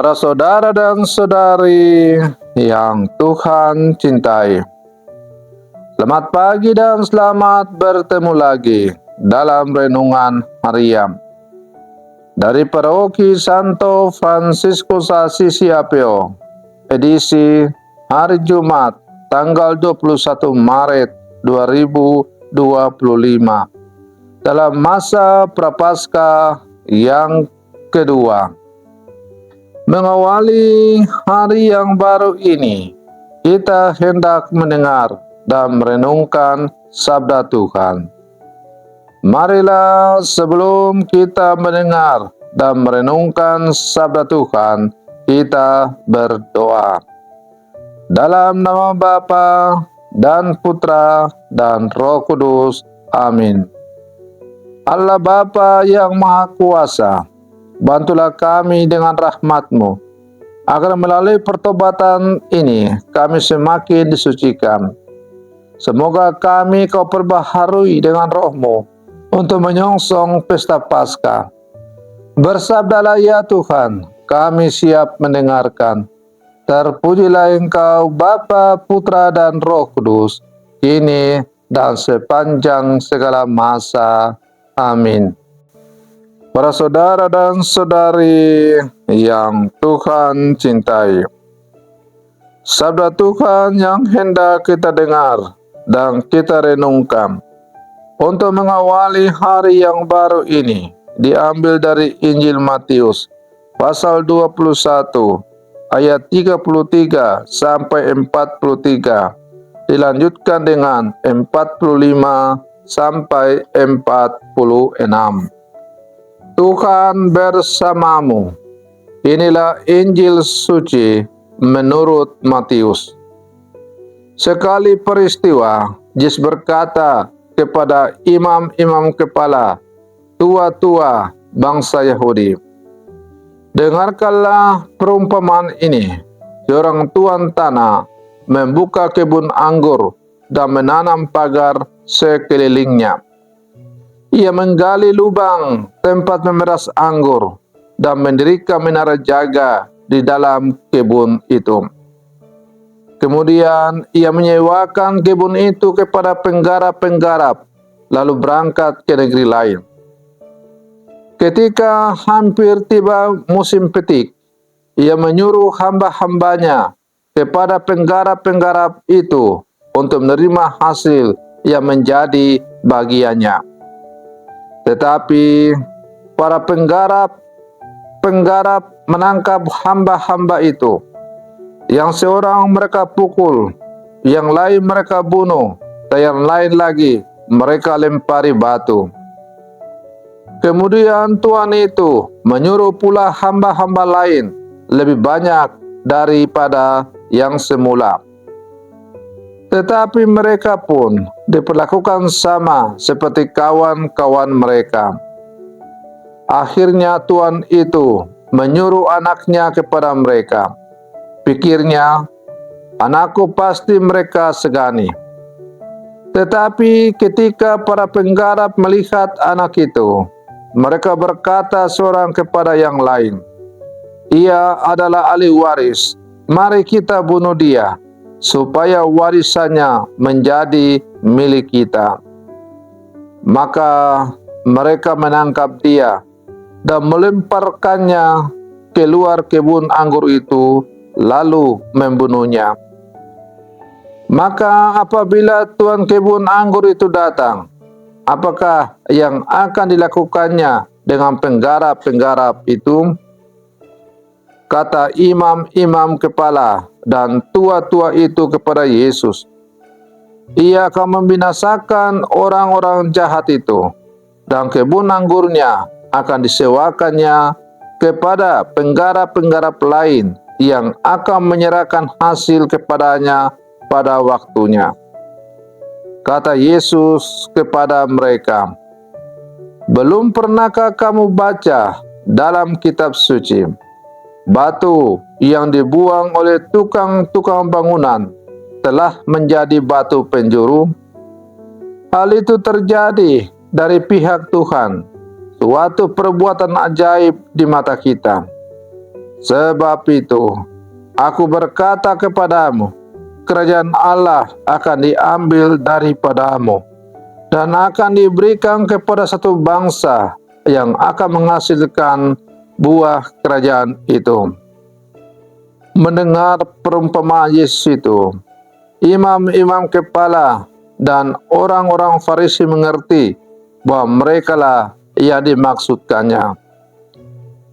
Para saudara dan saudari yang Tuhan cintai, selamat pagi dan selamat bertemu lagi dalam renungan harian dari Paroki Santo Fransiskus Assisi Apio, edisi hari Jumat tanggal 21 Maret 2025 dalam masa Prapaskah yang kedua. Mengawali hari yang baru ini, kita hendak mendengar dan merenungkan sabda Tuhan. Marilah sebelum kita mendengar dan merenungkan sabda Tuhan, kita berdoa. Dalam nama Bapa dan Putra dan Roh Kudus. Amin. Allah Bapa yang Maha Kuasa, bantulah kami dengan rahmat-Mu, agar melalui pertobatan ini kami semakin disucikan. Semoga kami Kau perbaharui dengan Roh-Mu untuk menyongsong pesta Paskah. Bersabdalah ya Tuhan, kami siap mendengarkan. Terpujilah Engkau Bapa, Putra dan Roh Kudus, kini dan sepanjang segala masa. Amin. Para saudara dan saudari yang Tuhan cintai, sabda Tuhan yang hendak kita dengar dan kita renungkan untuk mengawali hari yang baru ini diambil dari Injil Matius pasal 21 ayat 33 sampai 43, dilanjutkan dengan 45 sampai 46. Tuhan bersamamu. Inilah Injil suci menurut Matius. Sekali peristiwa, Yesus berkata kepada imam-imam kepala, tua-tua bangsa Yahudi, "Dengarkanlah perumpamaan ini. Seorang tuan tanah membuka kebun anggur dan menanam pagar sekelilingnya. Ia menggali lubang tempat memeras anggur dan mendirikan menara jaga di dalam kebun itu. Kemudian ia menyewakan kebun itu kepada penggarap-penggarap, lalu berangkat ke negeri lain. Ketika hampir tiba musim petik, ia menyuruh hamba-hambanya kepada penggarap-penggarap itu untuk menerima hasil yang menjadi bagiannya. Tetapi para penggarap menangkap hamba-hamba itu. Yang seorang mereka pukul, yang lain mereka bunuh, dan yang lain lagi mereka lempari batu. Kemudian tuan itu menyuruh pula hamba-hamba lain lebih banyak daripada yang semula. Tetapi mereka pun diperlakukan sama seperti kawan-kawan mereka. Akhirnya tuan itu menyuruh anaknya kepada mereka. Pikirnya, anakku pasti mereka segani. Tetapi ketika para penggarap melihat anak itu, mereka berkata seorang kepada yang lain, "Ia adalah ahli waris, mari kita bunuh dia, supaya warisannya menjadi milik kita." Maka mereka menangkap dia dan melemparkannya keluar kebun anggur itu, lalu membunuhnya. Maka apabila tuan kebun anggur itu datang, apakah yang akan dilakukannya dengan penggarap-penggarap itu? Kata imam-imam kepala dan tua-tua itu kepada Yesus, "Ia akan membinasakan orang-orang jahat itu, dan kebun anggurnya akan disewakannya kepada penggarap-penggarap lain yang akan menyerahkan hasil kepadanya pada waktunya." Kata Yesus kepada mereka, "Belum pernahkah kamu baca dalam kitab suci, batu yang dibuang oleh tukang-tukang bangunan telah menjadi batu penjuru? Hal itu terjadi dari pihak Tuhan, suatu perbuatan ajaib di mata kita. Sebab itu, aku berkata kepadamu, kerajaan Allah akan diambil daripadamu dan akan diberikan kepada satu bangsa yang akan menghasilkan buah kerajaan itu. Mendengar perumpamaan Yesus itu, imam-imam kepala dan orang-orang Farisi mengerti bahwa merekalah yang dimaksudkannya.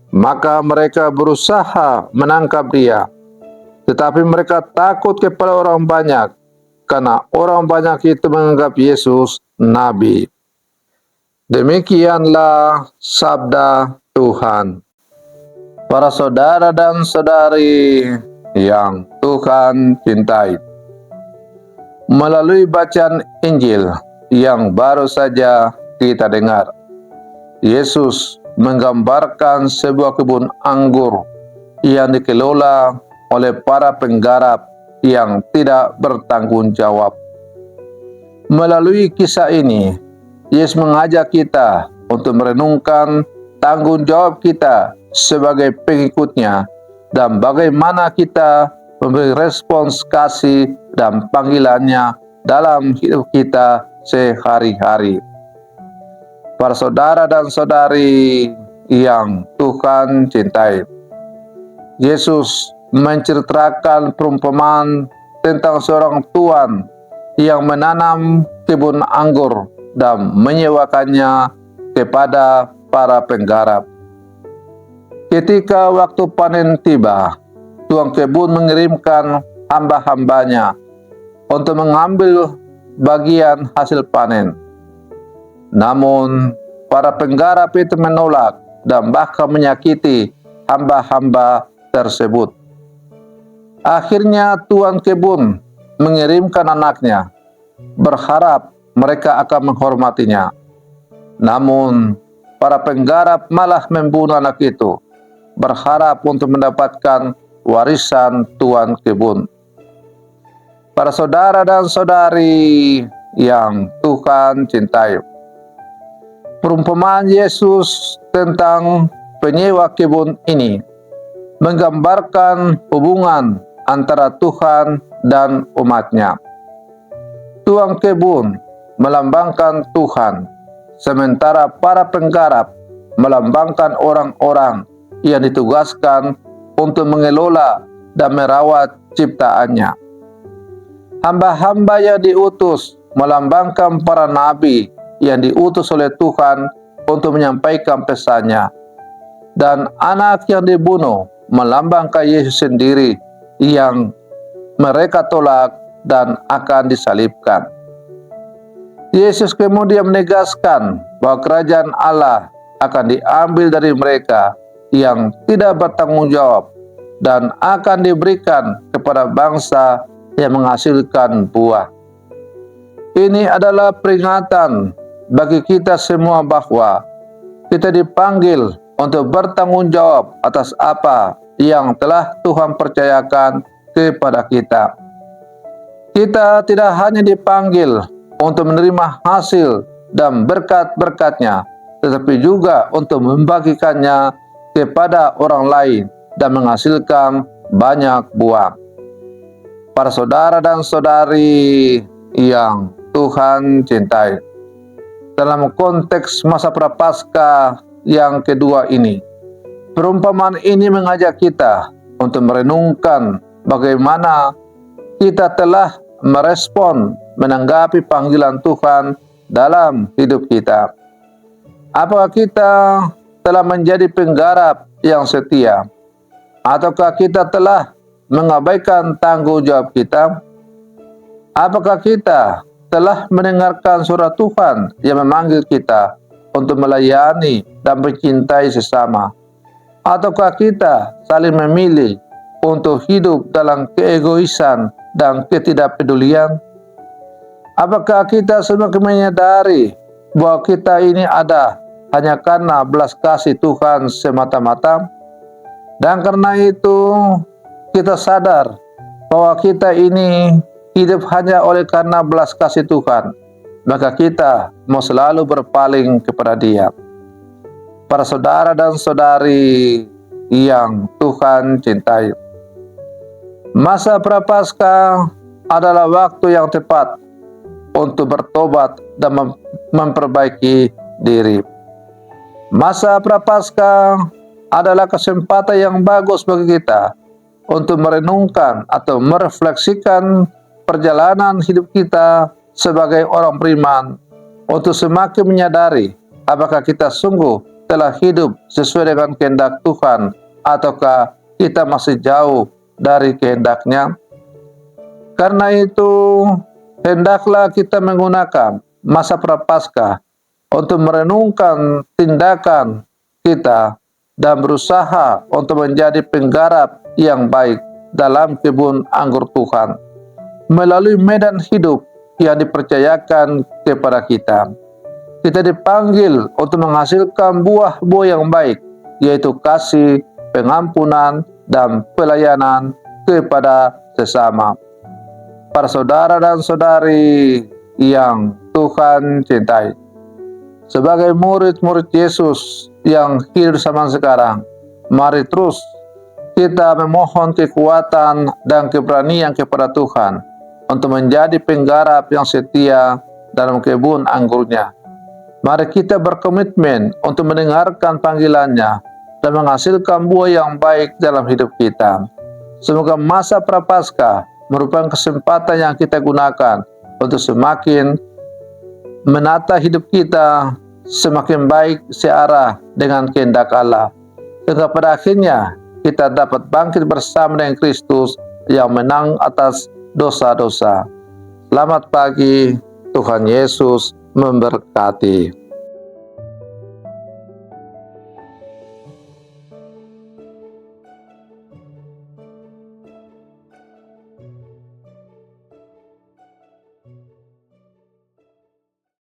Maka mereka berusaha menangkap dia, tetapi mereka takut kepada orang banyak, karena orang banyak itu menganggap Yesus nabi. Demikianlah sabda Tuhan. Para saudara dan saudari yang Tuhan cintai, melalui bacaan Injil yang baru saja kita dengar, Yesus menggambarkan sebuah kebun anggur yang dikelola oleh para penggarap yang tidak bertanggung jawab. Melalui kisah ini, Yesus mengajak kita untuk merenungkan tanggung jawab kita sebagai pengikutnya dan bagaimana kita memberi respons kasih dan panggilannya dalam hidup kita sehari-hari. Para saudara dan saudari yang Tuhan cintai, Yesus menceritakan perumpamaan tentang seorang tuan yang menanam kebun anggur dan menyewakannya kepada para penggarap. Ketika waktu panen tiba, tuan kebun mengirimkan hamba-hambanya untuk mengambil bagian hasil panen. Namun, para penggarap itu menolak dan bahkan menyakiti hamba-hamba tersebut. Akhirnya tuan kebun mengirimkan anaknya, berharap mereka akan menghormatinya. Namun, para penggarap malah membunuh anak itu, berharap untuk mendapatkan warisan tuan kebun. Para saudara dan saudari yang Tuhan cintai, perumpamaan Yesus tentang penyewa kebun ini menggambarkan hubungan antara Tuhan dan umatnya. Tuan kebun melambangkan Tuhan, sementara para penggarap melambangkan orang-orang yang ditugaskan untuk mengelola dan merawat ciptaannya. Hamba-hamba yang diutus melambangkan para nabi yang diutus oleh Tuhan untuk menyampaikan pesannya. Dan anak yang dibunuh melambangkan Yesus sendiri yang mereka tolak dan akan disalibkan. Yesus kemudian menegaskan bahwa kerajaan Allah akan diambil dari mereka yang tidak bertanggung jawab dan akan diberikan kepada bangsa yang menghasilkan buah. Ini adalah peringatan bagi kita semua bahwa kita dipanggil untuk bertanggung jawab atas apa yang telah Tuhan percayakan kepada kita. Kita tidak hanya dipanggil untuk menerima hasil dan berkat-berkatnya, tetapi juga untuk membagikannya kepada orang lain dan menghasilkan banyak buah. Para saudara dan saudari yang Tuhan cintai, dalam konteks masa prapaskah yang kedua ini, perumpamaan ini mengajak kita untuk merenungkan bagaimana kita telah merespon menanggapi panggilan Tuhan dalam hidup kita. Apakah kita telah menjadi penggarap yang setia, ataukah kita telah mengabaikan tanggung jawab kita? Apakah kita telah mendengarkan suara Tuhan yang memanggil kita untuk melayani dan mencintai sesama? Ataukah kita saling memilih untuk hidup dalam keegoisan dan ketidakpedulian? Apakah kita semakin menyadari bahwa kita ini ada hanya karena belas kasih Tuhan semata-mata? Dan karena itu kita sadar bahwa kita ini hidup hanya oleh karena belas kasih Tuhan, maka kita mau selalu berpaling kepada Dia. Para saudara dan saudari yang Tuhan cintai. Masa Prapaskah adalah waktu yang tepat untuk bertobat dan memperbaiki diri. Masa Prapaskah adalah kesempatan yang bagus bagi kita untuk merenungkan atau merefleksikan perjalanan hidup kita sebagai orang beriman, untuk semakin menyadari apakah kita sungguh telah hidup sesuai dengan kehendak Tuhan ataukah kita masih jauh dari kehendak-Nya. Karena itu, hendaklah kita menggunakan masa Prapaskah untuk merenungkan tindakan kita dan berusaha untuk menjadi penggarap yang baik dalam kebun anggur Tuhan melalui medan hidup yang dipercayakan kepada kita. Kita dipanggil untuk menghasilkan buah-buah yang baik, yaitu kasih, pengampunan, dan pelayanan kepada sesama. Para saudara dan saudari yang Tuhan cintai, sebagai murid-murid Yesus yang hidup zaman sekarang, mari terus kita memohon kekuatan dan keberanian kepada Tuhan untuk menjadi penggarap yang setia dalam kebun anggurnya. Mari kita berkomitmen untuk mendengarkan panggilannya dan menghasilkan buah yang baik dalam hidup kita. Semoga masa Prapaskah merupakan kesempatan yang kita gunakan untuk semakin menata hidup kita semakin baik searah dengan kehendak Allah, sehingga pada akhirnya kita dapat bangkit bersama dengan Kristus yang menang atas dosa-dosa. Selamat pagi, Tuhan Yesus memberkati.